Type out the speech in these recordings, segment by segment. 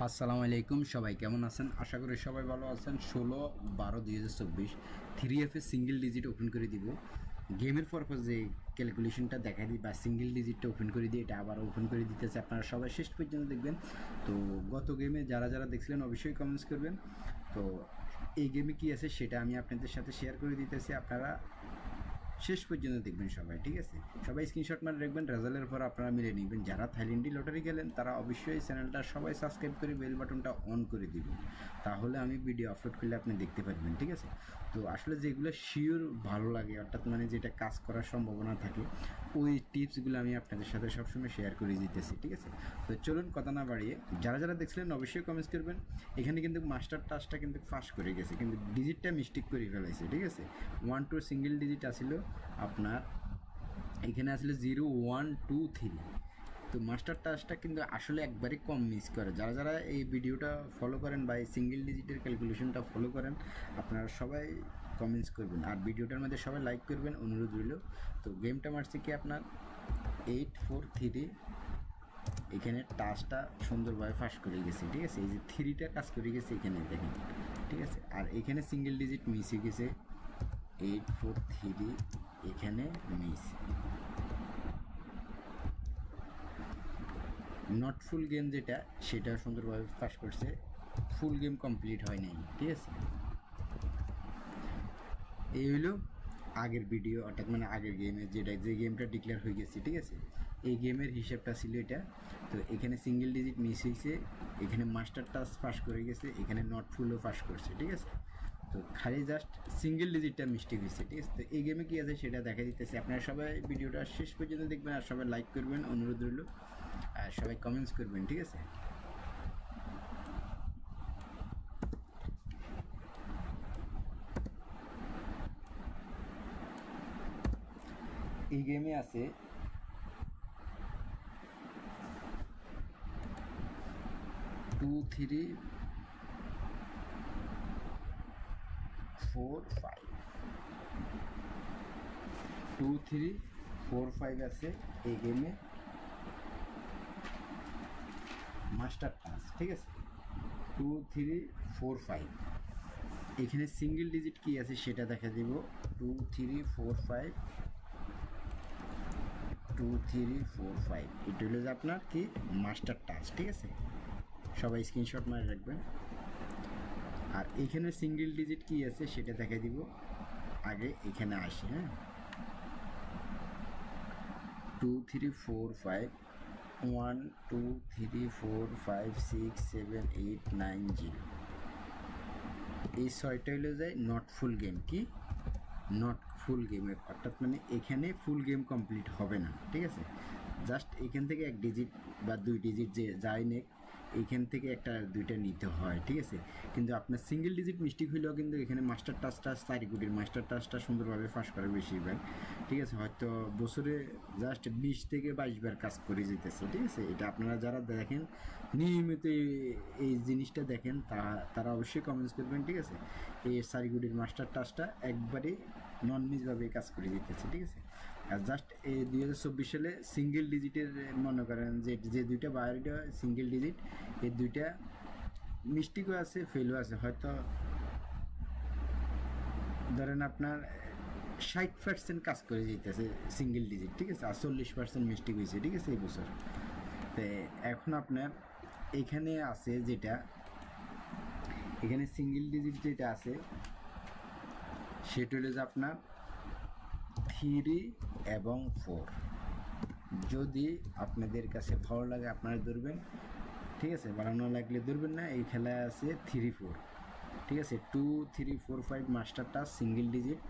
আসসালামু আলাইকুম, সবাই কেমন আছেন? আশা করি সবাই ভালো আছেন। 16/12/2024 3F a single digit open করে দিব। গেমের পারপাস যে ক্যালকুলেশনটা দেখা দিই বা সিঙ্গেল ডিজিটটা ওপেন করে দিই, এটা আবার ওপেন করে দিতেছে। আপনারা সবাই শেষ পর্যন্ত দেখবেন। তো গত গেমে যারা যারা দেখছিলেন অবশ্যই কমেন্টস করবেন। তো এই গেমে কী আছে সেটা আমি আপনাদের সাথে শেয়ার করে দিতেছি, আপনারা শেষ পর্যন্ত দেখবেন সবাই, ঠিক আছে? সবাই স্ক্রিনশট মারে রাখবেন, রেজাল্টের পর আপনারা মিলে নেবেন। যারা থাইল্যান্ডি লটারি খেলেন তারা অবশ্যই চ্যানেলটা সবাই সাবস্ক্রাইব করে বেল বাটনটা অন করে দিবেন, তাহলে আমি ভিডিও আপলোড করলে আপনি দেখতে পারবেন, ঠিক আছে? তো আসলে যেগুলো শিওর ভালো লাগে, অর্থাৎ মানে যেটা কাজ করার সম্ভাবনা থাকে, ওই টিপসগুলো আমি আপনাদের সাথে সবসময় শেয়ার করে দিতেছি, ঠিক আছে? তো চলুন কথা না বাড়িয়ে, যারা যারা দেখছিলেন অবশ্যই কমেন্টস করবেন। এখানে কিন্তু মাস্টার টাচটা কিন্তু ফাঁস করে গেছে, কিন্তু ডিজিটটা মিস্টেক করে ফেলাইছে, ঠিক আছে? 1 2 সিঙ্গেল ডিজিট আসিল আপনার, এখানে আসলে 0 1 2 3। তো মাস্টার টাচটা কিন্তু আসলে একবারে কম মিস করে। যারা যারা এই ভিডিওটা ফলো করেন বা এই সিঙ্গেল ডিজিটের ক্যালকুলেশনটা ফলো করেন, আপনারা সবাই কমেন্টস করবেন আর ভিডিওটার মধ্যে সবাই লাইক করবেন, অনুরোধ রইল। তো গেমটা মারছে কি আপনার 8 4 3, এখানে টাচটা সুন্দরভাবে ফাঁস করে গেছে, ঠিক আছে? এই যে 3টা কাজ করে গেছে এখানে দেখেন, ঠিক আছে? আর এখানে সিঙ্গেল ডিজিট মিস হয়ে গেছে, 8 4 3 এখানে মিস। নট ফুল গেম যেটা, সেটা সুন্দরভাবে পাস করছে, ফুল গেম কমপ্লিট হয় নাই, ঠিক আছে? এই হলো আগের ভিডিও, অর্থাৎ মানে আগের গেমে যেটা যে গেমটা ডিক্লেয়ার হয়ে গেছে, ঠিক আছে? এই গেমের হিসাবটা ছিল এটা। তো এখানে সিঙ্গেল ডিজিট মিস হয়েছে, এখানে মাস্টার টাচ পাস করে গেছে, এখানে নট ফুলও পাস করছে, ঠিক আছে? তো খালি জাস্ট সিঙ্গেল ডিজিটটা মিস্টেক হয়েছে, ঠিক আছে? তো এই গেমে কী আছে সেটা দেখা দিতেছে। আপনারা সবাই ভিডিওটা শেষ পর্যন্ত দেখবেন আর সবাই লাইক করবেন, অনুরোধ রইল, আর সবাই কমেন্টস করবেন, ঠিক আছে? এই গেমে আছে 2 3 4 5, 2 3 4 5 আছে এই গেমে মাস্টার টাচ, ঠিক আছে? 2 3 4 5, এখানে সিঙ্গেল ডিজিট কি আছে সেটা দেখা দিব। 2 3 4 5, 2 3 4 5, এটা হলো যে আপনার কি মাস্টার টাচ, ঠিক আছে? সবাই স্ক্রিনশট মারে রাখবেন। আর এখানে সিঙ্গেল ডিজিট কি আছে সেটা দেখা দিব, আগে এখানে আসে। হ্যাঁ, 2 3 4 5, 1 2 3 4 5 6 7 8 9 0, এই 6টা হলো যায় নট ফুল গেম। কি নট ফুল গেমের, অর্থাৎ মানে এখানে ফুল গেম কমপ্লিট হবে না, ঠিক আছে? জাস্ট এখান থেকে এক ডিজিট বা 2 ডিজিট যে যাই নেক, এইখান থেকে একটা 2টা নিতে হয়, ঠিক আছে? কিন্তু আপনার সিঙ্গেল ডিজিট মিস্টেক হইলেও কিন্তু এখানে মাস্টার টাচটা 4 কোটির মাস্টার টাচটা সুন্দরভাবে ফাঁস করে বেশিরভাগ, ঠিক আছে? হয়তো বছরে জাস্ট 20 থেকে 22 বার কাজ করে যেতেছে, ঠিক আছে? এটা আপনারা যারা দেখেন নিয়মিত এই জিনিসটা দেখেন, তারা অবশ্যই কমেন্টস করবেন, ঠিক আছে? এই 4 কোটির মাস্টার টাচটা একবারে নন মিসভাবে কাজ করে দিতেছে, ঠিক আছে? আর জাস্ট এই 2024 সালে সিঙ্গেল ডিজিটের মনে করেন যে যে 2টা বাইরেটা সিঙ্গেল ডিজিট, এই 2টা মিস্টেকও আছে, ফেলও আছে। হয়তো ধরেন আপনার 60% কাজ করে যেতেছে সিঙ্গেল ডিজিট, ঠিক আছে? আর 40% মিস্টেক হয়েছে, ঠিক আছে, এই বছর। তো এখন আপনার এখানে আছে যেটা, এখানে সিঙ্গেল ডিজিট যেটা আছে সেটা হলো যে আপনার 3 এবং 4। যদি আপনাদের কাছে ভালো লাগে আপনারা ধরবেন, ঠিক আছে? ভালো না লাগলে ধরবেন না। এই খেলায় আছে 3 4, ঠিক আছে? 2 3 4 5 মাস্টার টাচ সিঙ্গেল ডিজিট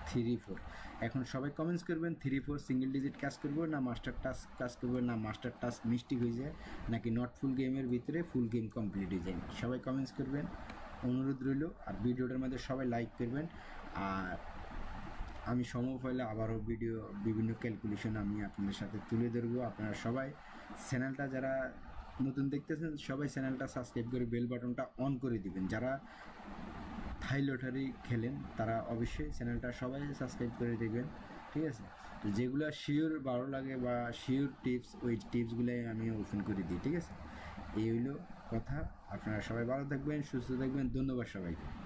3 4। এখন সবাই কমেন্টস করবেন 3 4 সিঙ্গেল ডিজিট কাজ করবো না মাস্টার টাচ কাজ করবো, না মাস্টার টাচ মিস্টেক হয়ে যায়, নাকি নট ফুল গেমের ভিতরে ফুল গেম কমপ্লিট হয়ে যায়। সবাই কমেন্টস করবেন, অনুরোধ রইল। আর ভিডিওটার মধ্যে সবাই লাইক করবেন। আর আমি সময় পাইলে আবারও ভিডিও বিভিন্ন ক্যালকুলেশন আমি আপনাদের সাথে তুলে ধরবো। আপনারা সবাই চ্যানেলটা যারা নতুন দেখতেছেন সবাই চ্যানেলটা সাবস্ক্রাইব করে বেল বাটনটা অন করে দিবেন। যারা থাই লটারি খেলেন তারা অবশ্যই চ্যানেলটা সবাই সাবস্ক্রাইব করে দেবেন, ঠিক আছে? তো যেগুলো শিওর ভালো লাগে বা শিওর টিপস, ওই টিপসগুলোই আমি ওপেন করে দিই, ঠিক আছে? এই হইলো কথা। আপনারা সবাই ভালো থাকবেন, সুস্থ থাকবেন, ধন্যবাদ সবাইকে।